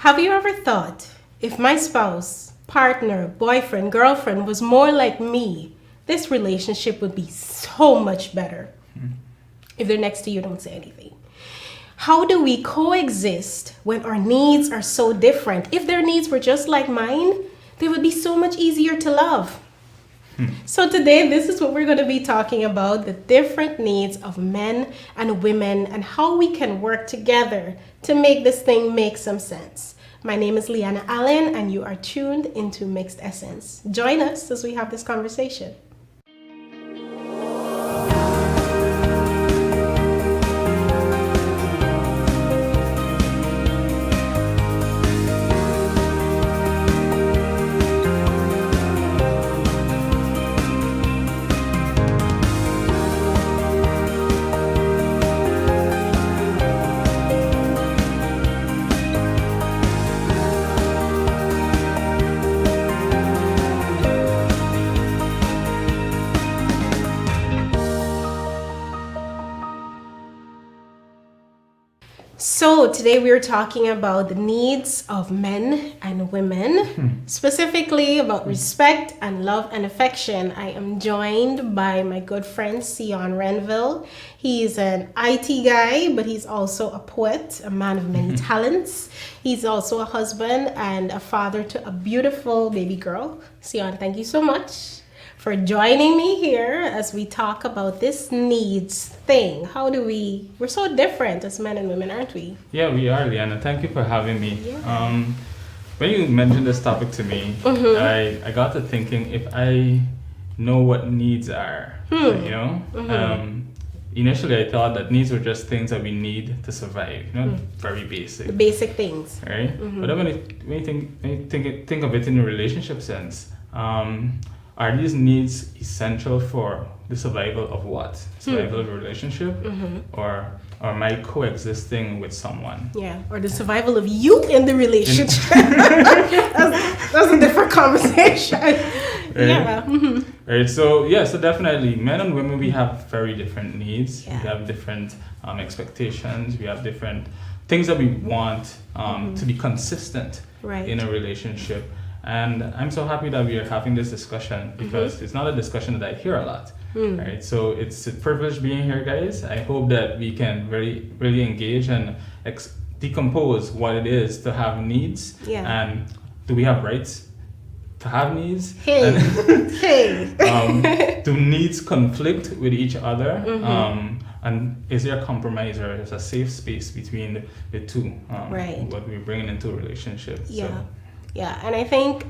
Have you ever thought, if my spouse, partner, boyfriend, girlfriend was more like me, this relationship would be so much better? If they're next to you, don't say anything. How do we coexist when our needs are so different? If their needs were just like mine, they would be so much easier to love. So today, this is what we're going to be talking about, the different needs of men and women and how we can work together to make this thing make some sense. My name is Leanna Allen and you are tuned into Mixed Essence. Join us as we have this conversation. So today we are talking about the needs of men and women, specifically about respect and love and affection. I am joined by my good friend Sion Renville. He's an IT guy, but he's also a poet, a man of many talents. He's also a husband and a father to a beautiful baby girl. Sion, thank you so much for joining me here as we talk about this needs thing. We're so different as men and women, aren't we? Yeah, we are, Liana. Thank you for having me. Yeah. When you mentioned this topic to me, I got to thinking if I know what needs are, initially I thought that needs were just things that we need to survive, very basic. The basic things. Right? But then when you think of it in a relationship sense, are these needs essential for the survival of what? Survival of a relationship? Or am I coexisting with someone? Yeah, or the survival of you in the relationship. that's a different conversation. Right? Yeah. Right, so definitely men and women, we have very different needs. Yeah. We have different expectations. We have different things that we want to be consistent in a relationship. And I'm so happy that we are having this discussion because it's not a discussion that I hear a lot. Right? So it's a privilege being here, guys. I hope that we can really engage and decompose what it is to have needs. Yeah. And do we have rights to have needs? Do needs conflict with each other? And is there a compromise or is a safe space between the two? What we're bringing into a relationship. Yeah. So. Yeah, and I think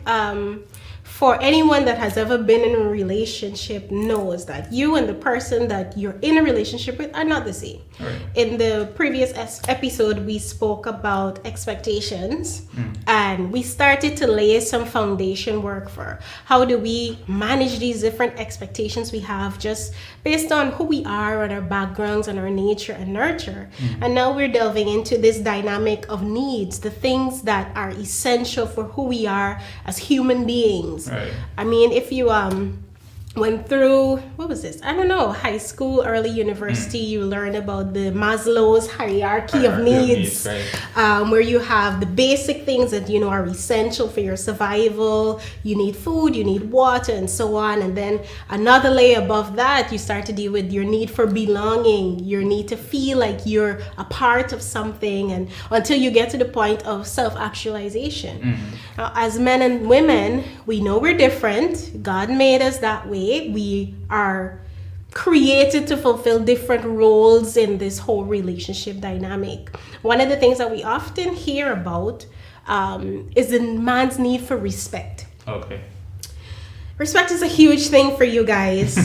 for anyone that has ever been in a relationship knows that you and the person that you're in a relationship with are not the same. Right. In the previous episode, we spoke about expectations and we started to lay some foundation work for how do we manage these different expectations we have just based on who we are and our backgrounds and our nature and nurture. And now we're delving into this dynamic of needs, the things that are essential for who we are as human beings. Right. I mean, if you went through, what was this? I don't know, high school, early university, you learn about the Maslow's hierarchy of needs, right. Where you have the basic things that, are essential for your survival. You need food, you need water, and so on. And then another layer above that, you start to deal with your need for belonging, your need to feel like you're a part of something, and until you get to the point of self-actualization. Now, as men and women, we know we're different. God made us that way. We are created to fulfill different roles in this whole relationship dynamic. One of the things that we often hear about is the man's need for respect. Okay. Respect is a huge thing for you guys.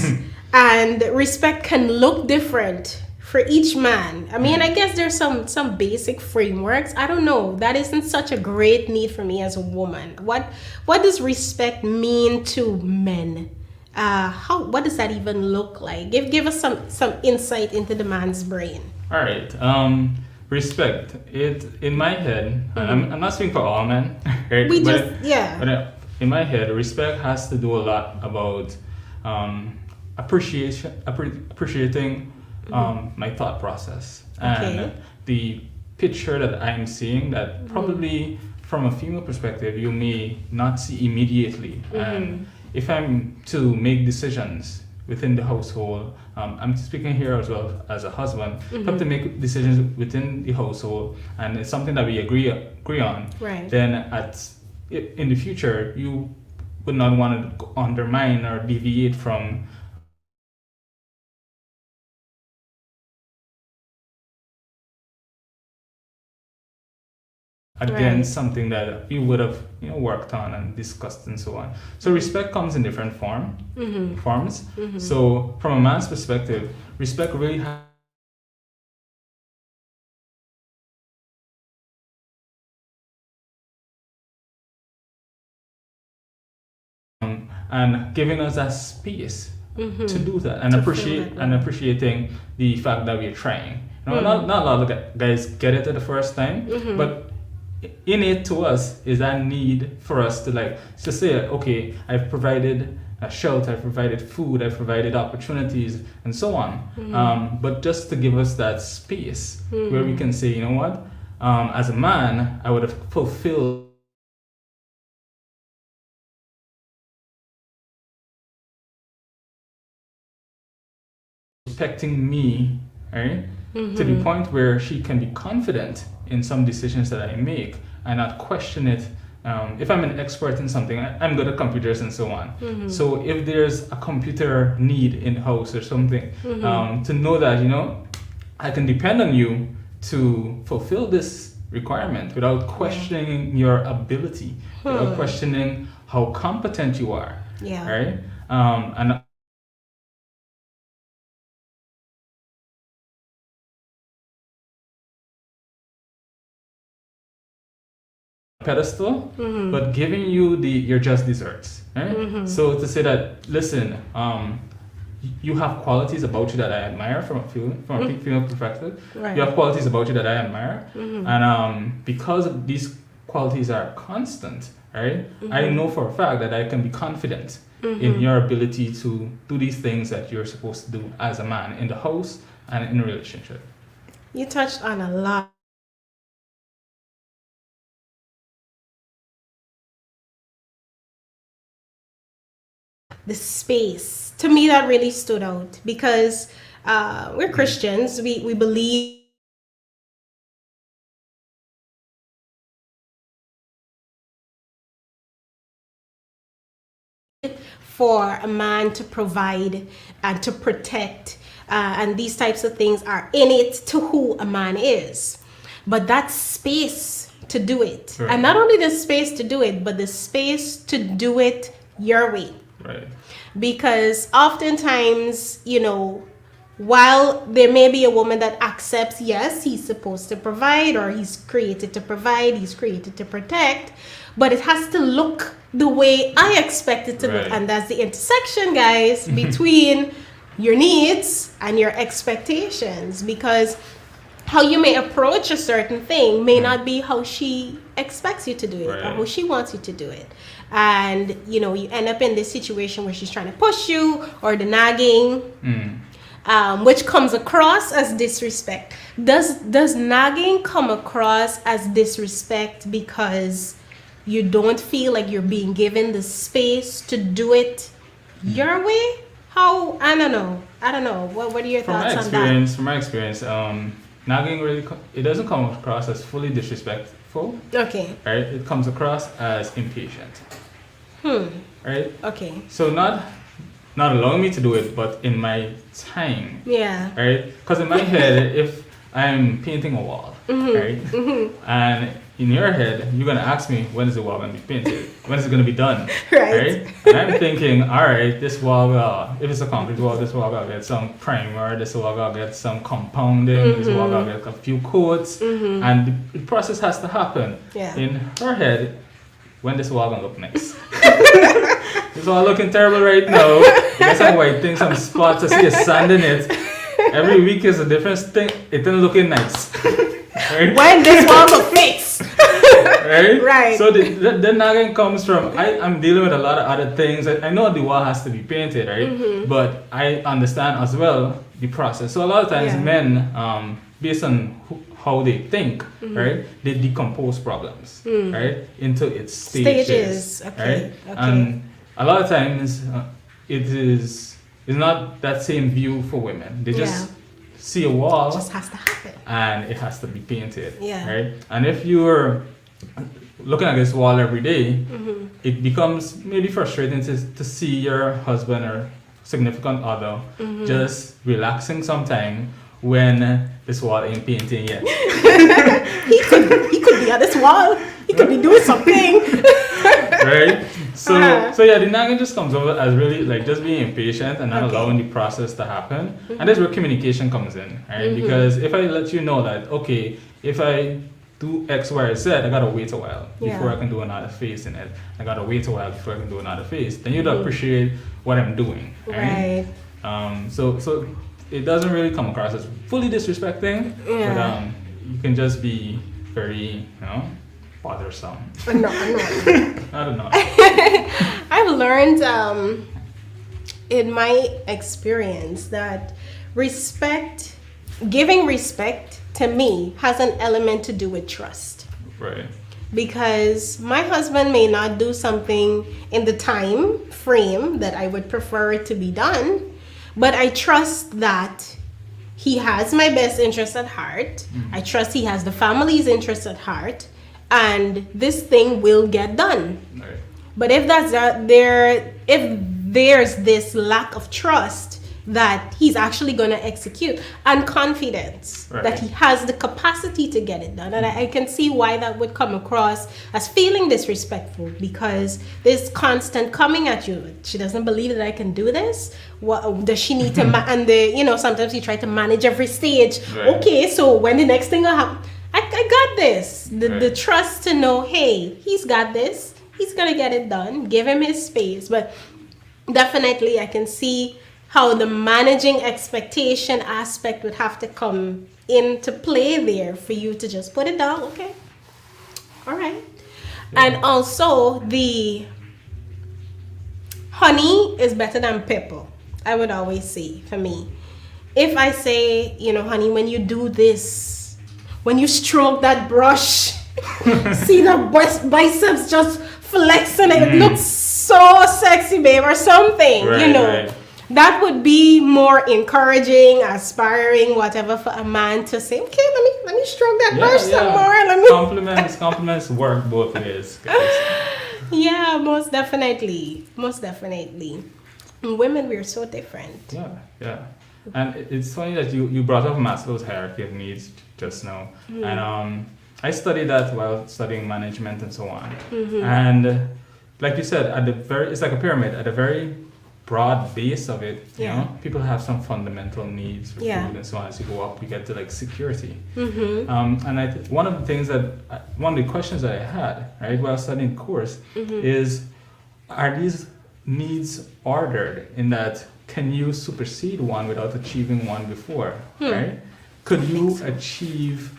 And respect can look different for each man. I mean, I guess there's some basic frameworks. I don't know. That isn't such a great need for me as a woman. What does respect mean to men? What does that even look like? Give us some insight into the man's brain. All right. Respect. It in my head. I'm not speaking for all men. Right? But in my head, respect has to do a lot about appreciating my thought process and the picture that I'm seeing that probably from a female perspective, you may not see immediately. And if I'm to make decisions within the household, I'm speaking here as well as a husband, have to make decisions within the household, and it's something that we agree on, Right. then in the future, you would not want to undermine or deviate from against something that we would have worked on and discussed and so on. So respect comes in different forms. So from a man's perspective, respect really and giving us that space to do that, and appreciating the fact that we're trying. Not a lot of guys get it at the first time, but innate to us is that need for us to say, okay, I've provided a shelter, I've provided food, I've provided opportunities, and so on. But just to give us that space where we can say, you know what, as a man, I would have fulfilled respecting me, right? To the point where she can be confident in some decisions that I make and not question it. If I'm an expert in something, I'm good at computers and so on. So if there's a computer need in the house or something, to know that, I can depend on you to fulfill this requirement without questioning your ability, without questioning how competent you are, right? And pedestal, but giving you your just desserts, right? So to say that, listen, you have qualities about you that I admire from a female perspective. Right. You have qualities about you that I admire, and because these qualities are constant, right? I know for a fact that I can be confident in your ability to do these things that you're supposed to do as a man in the house and in a relationship. You touched on a lot. The space, to me, that really stood out because we're Christians. We believe for a man to provide and to protect, and these types of things are innate to who a man is. But that space to do it, and not only the space to do it, but the space to do it your way. Right. Because oftentimes, while there may be a woman that accepts, yes, he's supposed to provide, or he's created to provide, he's created to protect, but it has to look the way I expect it to look. And that's the intersection, guys, between your needs and your expectations. Because how you may approach a certain thing may not be how she expects you to do it, or how she wants you to do it. And you end up in this situation where she's trying to push you, or the nagging, which comes across as disrespect. Does nagging come across as disrespect because you don't feel like you're being given the space to do it your way? How? I don't know. What are your thoughts on that? From my experience, nagging really it doesn't come across as fully disrespectful. Okay. Right? It comes across as impatient. Right? Okay. So not allowing me to do it, but in my time. Yeah. Right? Because in my head, if I'm painting a wall, right? And in your head, you're gonna ask me, when is the wall gonna be painted? When is it gonna be done? Right? And I'm thinking, all right, this wall, if it's a concrete wall, this wall gotta get some primer, this wall gotta get some compounding, this wall gotta get a few coats, and the process has to happen. Yeah. In her head, when this wall gonna look nice? This wall looking terrible right now. You got some white things, some spots, I see a sand in it. Every week is a different thing. It doesn't looking nice. Right? When this wall will fix. Right? So the nagging comes from, I'm dealing with a lot of other things. I know the wall has to be painted, right? But I understand as well the process. So a lot of times men, based on how they think, right? They decompose problems, right, into its stages. Okay. Right? And a lot of times it's not that same view for women. They just see a wall. It just has to happen. And it has to be painted, Yeah. right? And if you're looking at this wall every day, it becomes maybe frustrating to see your husband or significant other just relaxing sometime when this wall ain't painting yet. he could be on this wall. He could be doing something. Right? So yeah, the nagging just comes over as really like just being impatient and not allowing the process to happen. And that's where communication comes in, right? Because if I let you know that, okay, if I do X, Y, or Z, I gotta wait a while before I can do another phase in it. I gotta wait a while before I can do another phase. Then you'd appreciate what I'm doing, right? So it doesn't really come across as fully disrespecting, but you can just be very, bothersome. No. I don't know. I've learned in my experience that giving respect to me has an element to do with trust. Right. Because my husband may not do something in the time frame that I would prefer it to be done, but I trust that he has my best interest at heart. I trust he has the family's interest at heart, and this thing will get done. Right. But if if there's this lack of trust that he's actually going to execute and confidence that he has the capacity to get it done, and I can see why that would come across as feeling disrespectful, because this constant coming at you, she doesn't believe that I can do this. What does she need to and sometimes you try to manage every stage. Okay, so when the next thing will happen, I got this. The trust to know, hey, he's got this, he's gonna get it done. Give him his space. But definitely I can see how the managing expectation aspect would have to come into play there for you to just put it down. Okay, all right. And also the honey is better than pepper, I would always say. For me, if I say, honey, when you do this, when you stroke that brush, see the biceps just flexing, it looks so sexy, babe, or something, Right. That would be more encouraging, aspiring, whatever, for a man to say, okay, let me stroke that brush some more. Compliments work both ways. Yeah, most definitely. And women, we're so different. Yeah. And it's funny that you brought up Maslow's hierarchy of needs just now. And I studied that while studying management and so on. And like you said, it's like a pyramid. At the very broad base of it, people have some fundamental needs for food and so on. As you go up, you get to like security. And one of the questions that I had, right, while studying the course is, are these needs ordered in that can you supersede one without achieving one before, right? Could you achieve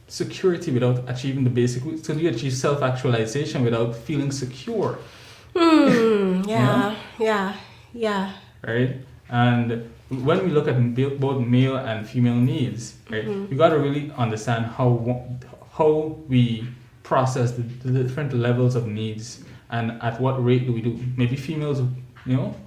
security without achieving the basic? Could you achieve self-actualization without feeling secure? Yeah. Right? And when we look at both male and female needs, right, we got to really understand how we process the different levels of needs and at what rate do we do. Maybe females,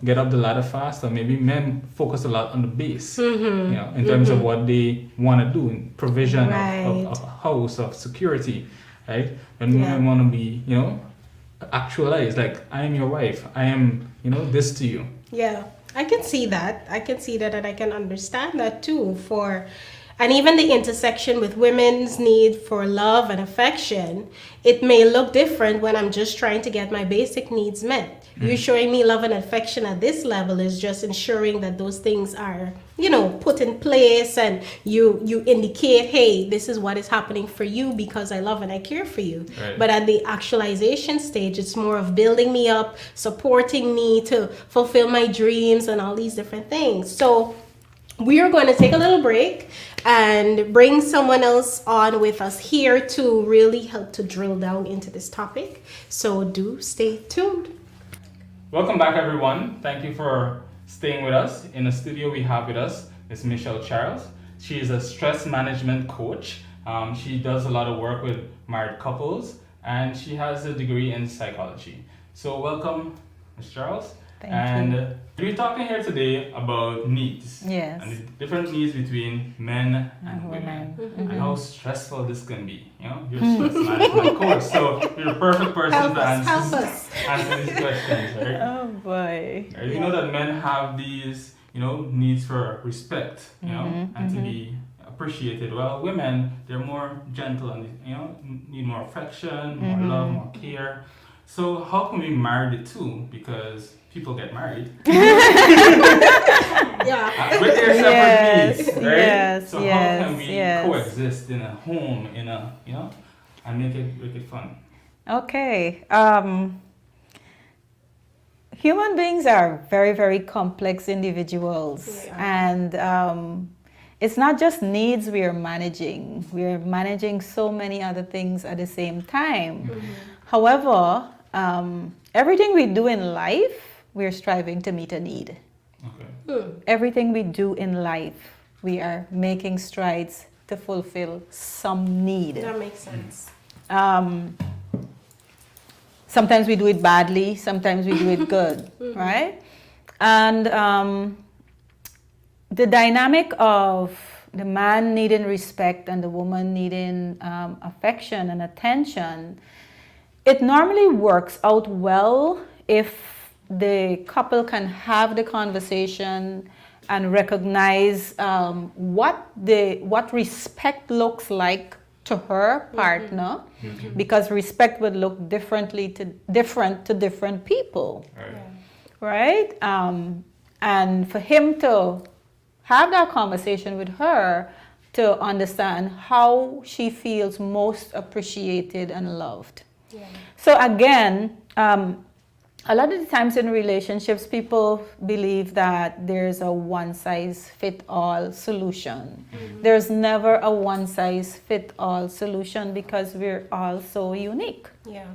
get up the ladder fast, or maybe men focus a lot on the base, in terms of what they want to do in provision of a house, of security, right? When women want to be, actualize, like, I am your wife, I am, this to you. Yeah, I can see that, and I can understand that too. And even the intersection with women's need for love and affection, it may look different when I'm just trying to get my basic needs met. You showing me love and affection at this level is just ensuring that those things are, put in place, and you indicate, hey, this is what is happening for you because I love and I care for you. Right. But at the actualization stage, it's more of building me up, supporting me to fulfill my dreams and all these different things. So we are going to take a little break and bring someone else on with us here to really help to drill down into this topic. So do stay tuned. Welcome back, everyone. Thank you for staying with us. In the studio, we have with us Ms. Michelle Charles. She is a stress management coach. She does a lot of work with married couples, and she has a degree in psychology. So welcome, Ms. Charles. Thank you. We're talking here today about needs. Yes. And the different needs between men and women. Mm-hmm. And how stressful this can be. You know, you're a stress management coach, so you're a perfect person to answer these questions, right? Oh boy. Right? You know that men have these, needs for respect, and to be appreciated. Well, women, they're more gentle and, need more affection, more love, more care. So how can we marry the two? Because people get married. Yeah. With their separate needs, right? Yes, so yes, how can we coexist in a home, and make it fun? Okay. Human beings are very, very complex individuals. Yeah. And it's not just needs we are managing. We are managing so many other things at the same time. However, everything we do in life, we're striving to meet a need. Okay. Everything we do in life, we are making strides to fulfill some need. That makes sense. Sometimes we do it badly, sometimes we do it good, right? And the dynamic of the man needing respect and the woman needing affection and attention, it normally works out well if the couple can have the conversation and recognize what respect looks like to her partner, because respect would look different to different people, right? And for him to have that conversation with her to understand how she feels most appreciated and loved. Yeah. So again, a lot of the times in relationships, people believe that there's a one-size-fit-all solution. There's never a one-size-fit-all solution because we're all so unique. Yeah.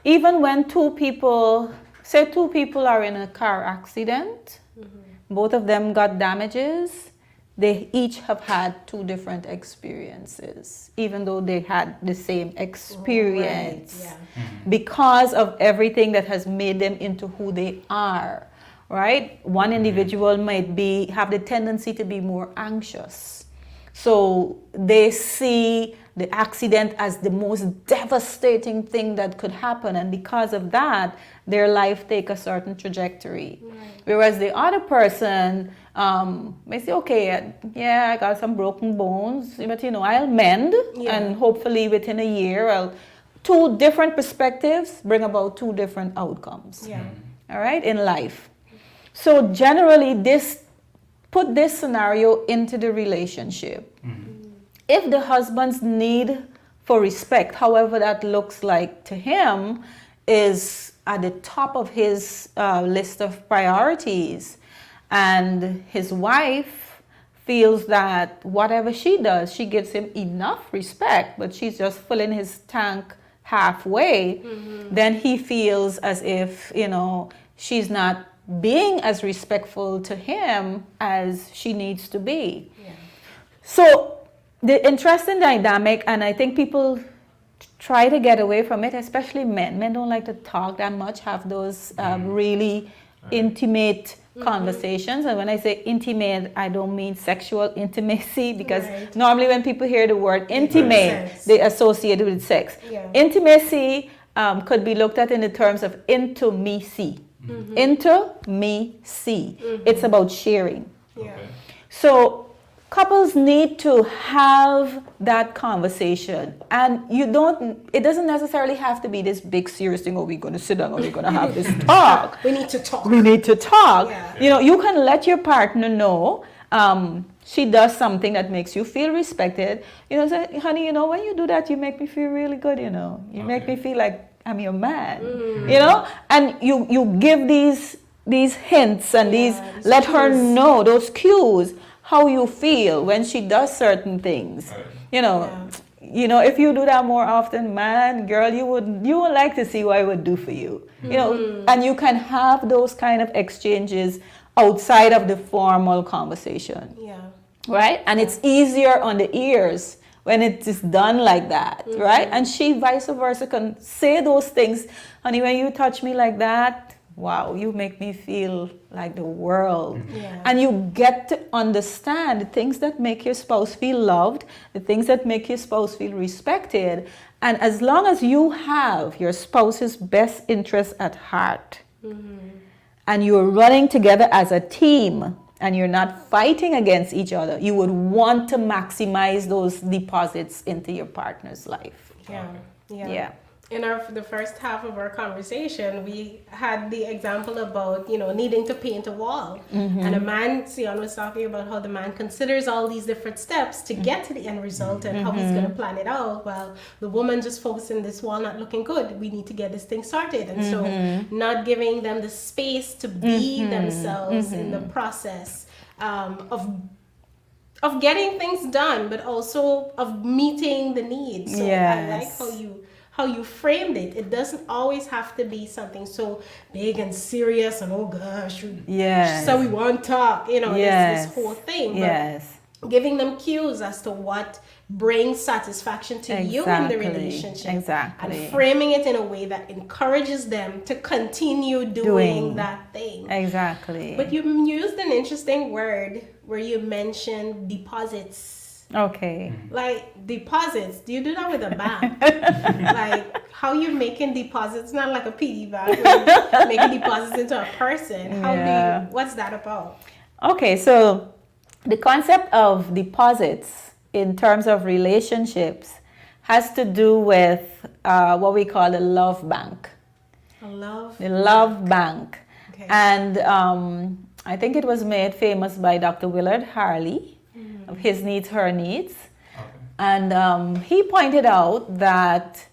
Even when two people are in a car accident, both of them got damages, they each have had two different experiences, even though they had the same experience. Right. Yeah. Because of everything that has made them into who they are, right? One individual might have the tendency to be more anxious. So they see the accident as the most devastating thing that could happen. And because of that, their life take a certain trajectory. Right. Whereas the other person may say, okay, I got some broken bones, but I'll mend. And hopefully within a year, two different perspectives bring about two different outcomes. Yeah. All right, in life. So generally, put this scenario into the relationship. If the husband's need for respect, however that looks like to him, is at the top of his list of priorities, and his wife feels that whatever she does, she gives him enough respect, but she's just filling his tank halfway, then he feels as if, she's not being as respectful to him as she needs to be. Yeah. So the interesting dynamic, and I think people try to get away from it, especially men. Men don't like to talk that much, have those really intimate conversations. And when I say intimate, I don't mean sexual intimacy, because normally when people hear the word intimate, they associate it with sex. Yeah. Intimacy could be looked at in the terms of intimacy. Intimacy. It's about sharing. Yeah. So couples need to have that conversation, and it doesn't necessarily have to be this big serious thing, we're going to sit down and we're going to have this talk. We need to talk. Yeah. You can let your partner know she does something that makes you feel respected. Say, honey, when you do that, you make me feel really good. You make me feel like I'm your man. And you give these hints and let cues. Her know those cues, how you feel when she does certain things. If you do that more often, man, girl, you would like to see what I would do for you. And you can have those kind of exchanges outside of the formal conversation. Yeah. right? And it's easier on the ears when it is done like that, right? And she vice versa can say those things. Honey, when you touch me like that, wow, you make me feel like the world. Yeah. And you get to understand the things that make your spouse feel loved, the things that make your spouse feel respected. And as long as you have your spouse's best interest at heart, and you're running together as a team, and you're not fighting against each other, you would want to maximize those deposits into your partner's life. Yeah. In the first half of our conversation, we had the example about, needing to paint a wall. And a man, Sion was talking about how the man considers all these different steps to get to the end result and how he's going to plan it out. While the woman just focusing this wall not looking good. We need to get this thing started. And so not giving them the space to be themselves in the process of getting things done, but also of meeting the needs. So I like how you framed it. It doesn't always have to be something so big and serious and oh gosh, so we won't talk, this whole thing. But giving them cues as to what brings satisfaction to you in the relationship. And framing it in a way that encourages them to continue doing that thing. But you used an interesting word where you mentioned deposits. Like deposits, do you do that with a bank? Like how you making deposits, not like a piggy bank, where you're making deposits into a person. What's that about? So the concept of deposits in terms of relationships has to do with what we call the love bank. The love bank. And I think it was made famous by Dr. Willard Harley. His needs, her needs. And he pointed out that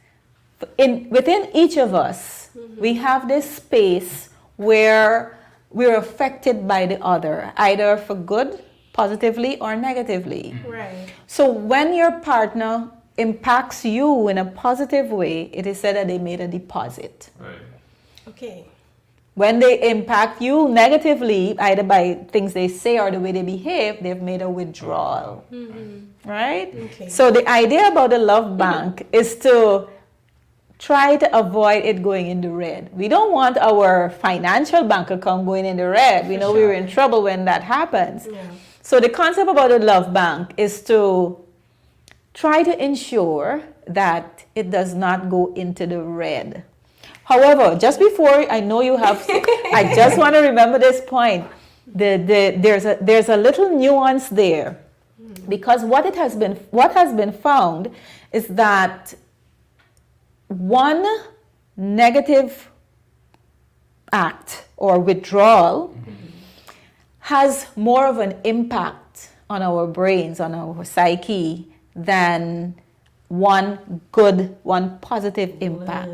within each of us, we have this space where we're affected by the other, either for good, positively, or negatively. So when your partner impacts you in a positive way, it is said that they made a deposit. When they impact you negatively, either by things they say or the way they behave, they've made a withdrawal. Right? So the idea about the love bank is to try to avoid it going in the red. We don't want our financial bank account going in the red. We know we're in trouble when that happens. So the concept about the love bank is to try to ensure that it does not go into the red. However, just before, I know you have, I just want to remember this point. There's a little nuance there, because what has been found is that one negative act or withdrawal has more of an impact on our brains, on our psyche, than one positive impact.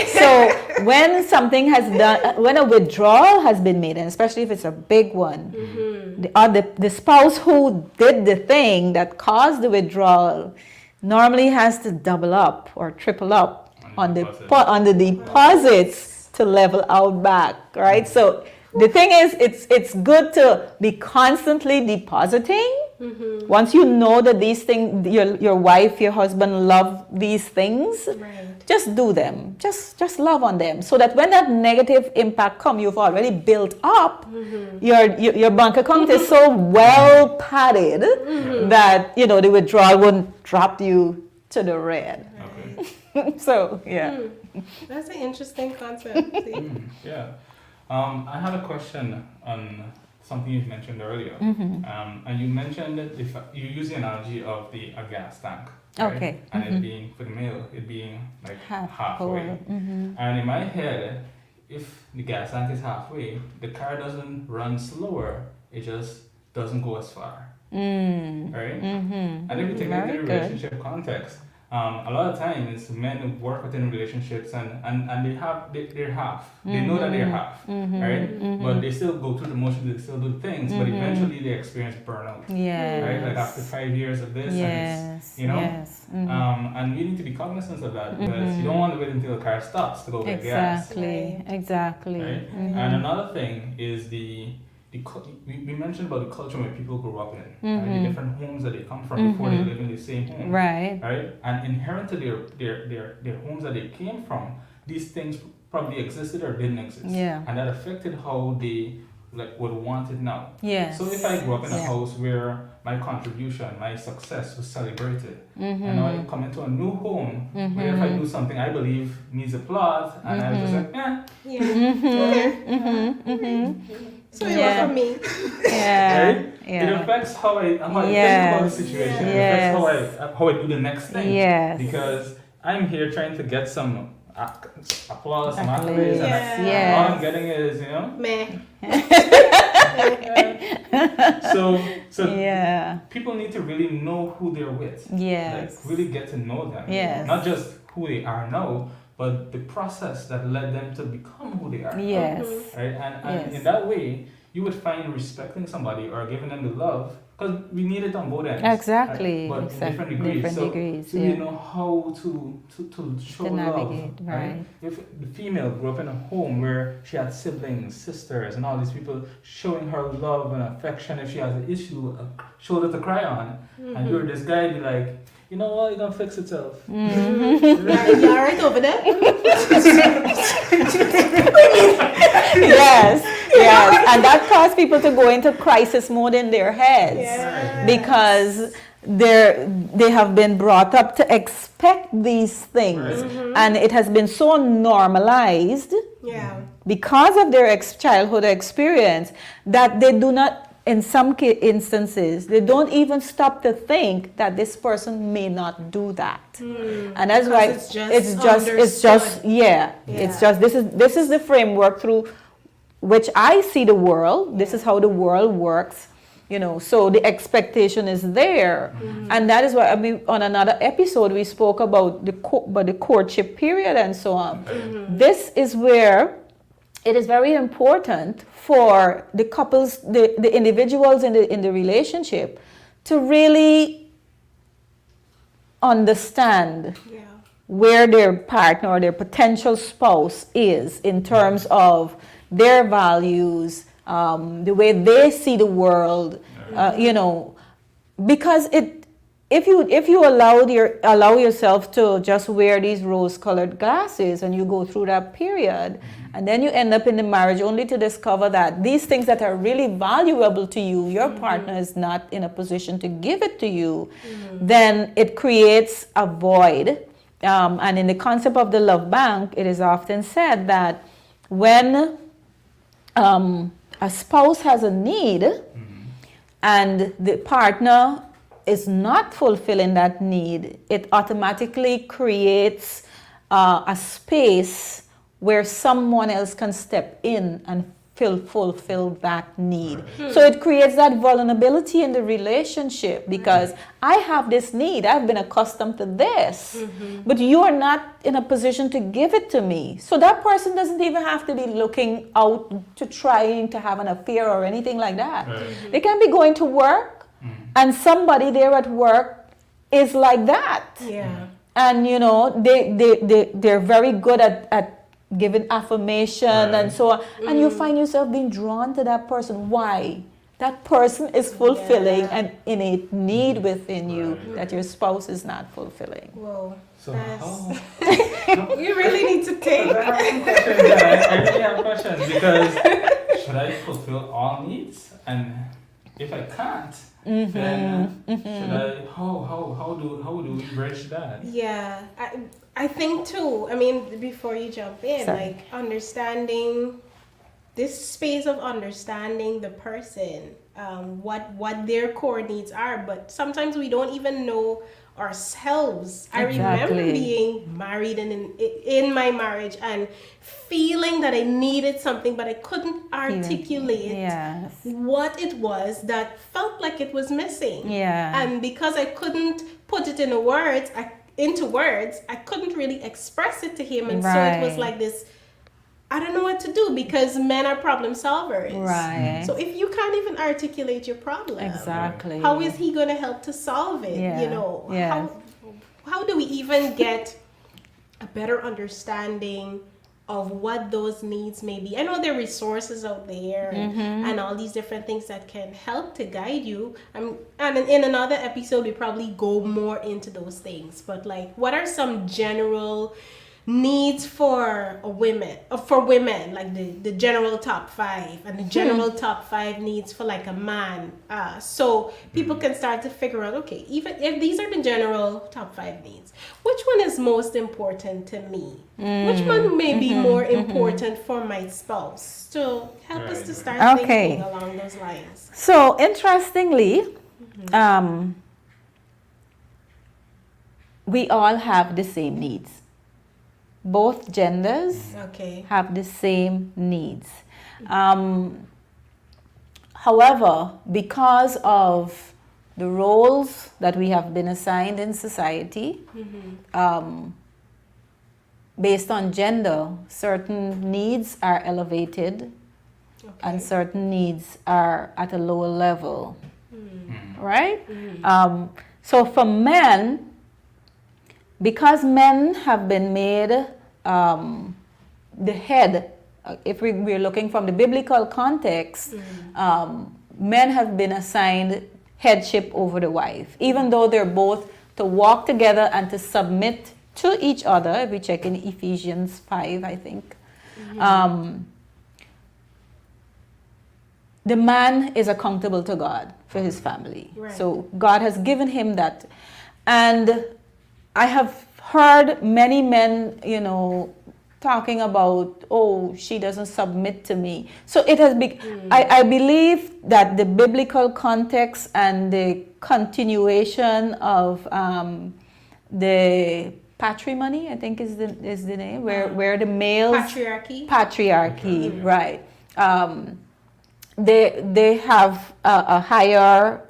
So when something when a withdrawal has been made, and especially if it's a big one, the spouse who did the thing that caused the withdrawal normally has to double up or triple up on the deposits to level out back, right? So the thing is, it's good to be constantly depositing. Once you know that these things, your wife, your husband love these things, just do them. Just love on them, so that when that negative impact comes, you've already built up. Your bank account is so well padded that the withdrawal won't drop you to the red. So that's an interesting concept. I have a question on something you mentioned earlier. And you mentioned that you use the analogy of a gas tank. Right? And it being, for the male, it being like halfway. And in my head, if the gas tank is halfway, the car doesn't run slower, it just doesn't go as far. Right? And if you take it into the relationship context, a lot of times men who work within relationships and they're half. They know that they're half, right? But they still go through the motions, they still do things, but eventually they experience burnout. Right? Like after 5 years of this, and it's, and we need to be cognizant of that, because you don't want to wait until the car stops to go get gas. Exactly. Right? And another thing is we mentioned about the culture where people grew up in, right? The different homes that they come from before they live in the same home, Right. right? And inherent to their homes that they came from, these things probably existed or didn't exist, and that affected how they would want it now. Yes. So if I grew up in a house where my contribution, my success was celebrated, and now I come into a new home where if I do something I believe needs applause, and I was just like, So it was for me. Right? It affects how I think about the situation. It affects how I do the next thing. Yes. Because I'm here trying to get some applause, some accolades, and all I'm getting is, Meh. So people need to really know who they're with. Yes. Like really get to know them. Yes. Not just who they are now, but the process that led them to become who they are. Yes. Right? And in that way, you would find respecting somebody or giving them the love, because we need it on both ends. Exactly. Right? But in different degrees. So you know how to show navigate, love. right. If the female grew up in a home where she had siblings, sisters, and all these people showing her love and affection, if she has an issue, a shoulder to cry on, and you're this guy, be like, you know what, you're gonna fix itself. You alright over there? Yes, and that caused people to go into crisis mode in their heads because they have been brought up to expect these things, and it has been so normalized because of their childhood experience that they do not. In some instances, they don't even stop to think that this person may not do that, and that's why it's just this is the framework through which I see the world. This is how the world works, so the expectation is there, and that is why on another episode we spoke about the courtship period and so on. This is where it is very important for the couples, the individuals in the relationship, to really understand where their partner or their potential spouse is in terms of their values, the way they see the world, because if you allow yourself to just wear these rose-colored glasses and you go through that period, and then you end up in the marriage only to discover that these things that are really valuable to you, your partner is not in a position to give it to you, then it creates a void. And in the concept of the love bank, it is often said that when a spouse has a need and the partner is not fulfilling that need, it automatically creates a space where someone else can step in and fulfill that need. So it creates that vulnerability in the relationship because I have this need, I've been accustomed to this, but you are not in a position to give it to me. So that person doesn't even have to be looking out to trying to have an affair or anything like that. They can be going to work and somebody there at work is like that. And they're very good at giving affirmation and so on, and you find yourself being drawn to that person. Why? That person is fulfilling an innate need within you that your spouse is not fulfilling. Whoa. So you really need to take. I really have questions because should I fulfill all needs? And if I can't, then should I? How do we bridge that? Yeah, I think too. Before you jump in, understanding this space of understanding the person, what their core needs are, but sometimes we don't even know ourselves. I remember being married and in my marriage and feeling that I needed something, but I couldn't articulate what it was that felt like it was missing. And because I couldn't put it into words, I couldn't really express it to him, and so it was like this. I don't know what to do because men are problem solvers. So if you can't even articulate your problem, how is he going to help to solve it? How do we even get a better understanding of what those needs may be. I know there are resources out there and all these different things that can help to guide you. And in another episode, we probably go more into those things. But like, what are some general needs for women, like the general top 5 and the general top 5 needs for like a man, so people can start to figure out, okay, even if these are the general top 5 needs, which one is most important to me, which one may be more important for my spouse, to help us to start thinking along those lines. So interestingly, we all have the same needs. Both genders have the same needs. However, because of the roles that we have been assigned in society, based on gender, certain needs are elevated and certain needs are at a lower level. Right? So for men, because men have been made the head, if we're looking from the biblical context, men have been assigned headship over the wife, even though they're both to walk together and to submit to each other. If we check in Ephesians 5, I think. The man is accountable to God for his family. Right. So God has given him that. And I have heard many men, talking about, oh, she doesn't submit to me. So it has been, I believe that the biblical context and the continuation of the patrimony, I think is the name, where the males... Patriarchy, right. They have a higher...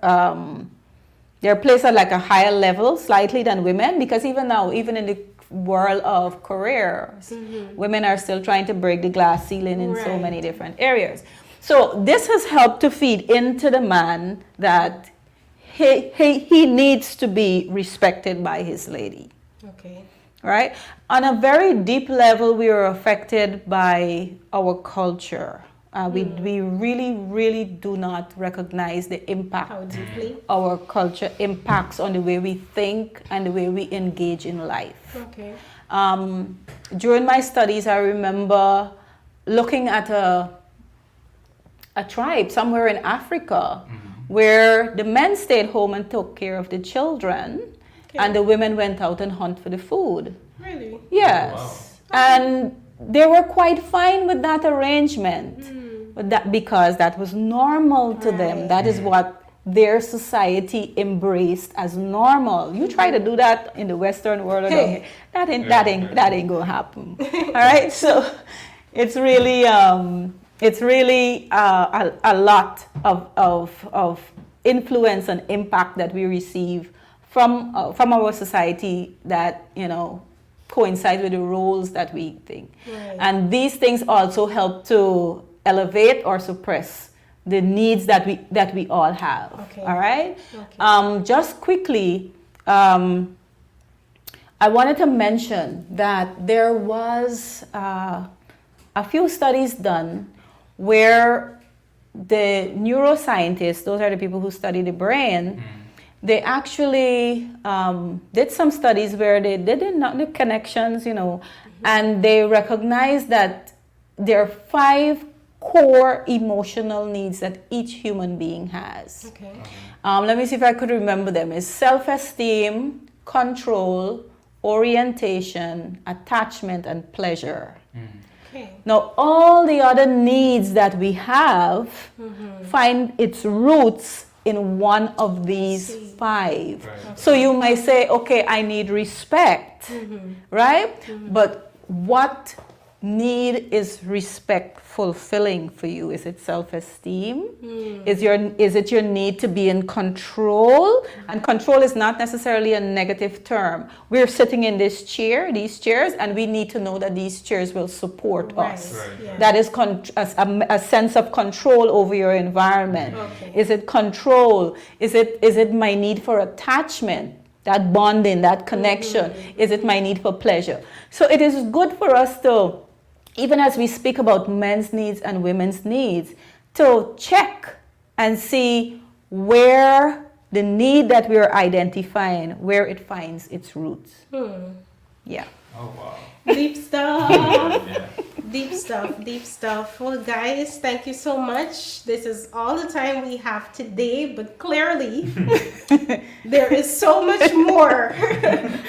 They're placed at like a higher level slightly than women, because even now, even in the world of careers, women are still trying to break the glass ceiling in so many different areas. So this has helped to feed into the man that he needs to be respected by his lady. Okay. Right? On a very deep level, we are affected by our culture. We really, really do not recognize the impact our culture impacts on the way we think and the way we engage in life. Okay. During my studies, I remember looking at a tribe somewhere in Africa where the men stayed home and took care of the children, and the women went out and hunt for the food. Really? Yes. Oh, wow. And they were quite fine with that arrangement. But because that was normal to them. That is what their society embraced as normal. You try to do that in the Western world, that ain't gonna happen. All right, so it's really a lot of influence and impact that we receive from our society that coincide with the roles that we think, and these things also help to elevate or suppress the needs that we all have. All right. Just quickly, I wanted to mention that there was a few studies done where the neuroscientists, those are the people who study the brain, they actually did some studies where they did the connections, and they recognized that there are 5 core emotional needs that each human being has. Let me see if I could remember them. It's self-esteem, control, orientation, attachment, and pleasure. Now, all the other needs that we have find its roots in one of these 5. So you might say, okay, I need respect, right? But what need is respect fulfilling for you? Is it self-esteem? Is it your need to be in control? And control is not necessarily a negative term. We're sitting in these chairs, and we need to know that these chairs will support us. That is a sense of control over your environment. Is it control? Is it my need for attachment? That bonding, that connection? Is it my need for pleasure? So it is good for us to even as we speak about men's needs and women's needs, to check and see where the need that we're identifying, where it finds its roots. Yeah. Oh, wow. Deep stuff. Yeah. Deep stuff, deep stuff. Well, guys, thank you so much. This is all the time we have today, but clearly there is so much more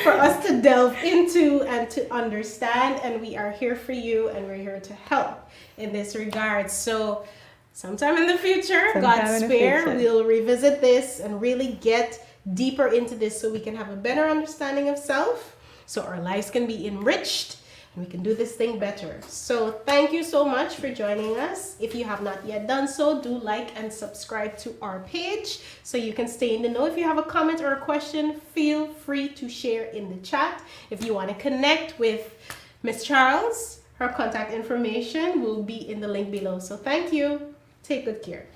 for us to delve into and to understand, and we are here for you, and we're here to help in this regard. So sometime in the future, God spare, we'll revisit this and really get deeper into this so we can have a better understanding of self, so our lives can be enriched and we can do this thing better. So thank you so much for joining us. If you have not yet done so, do like and subscribe to our page so you can stay in the know. If you have a comment or a question, feel free to share in the chat. If you want to connect with Miss Charles, her contact information will be in the link below. So thank you. Take good care.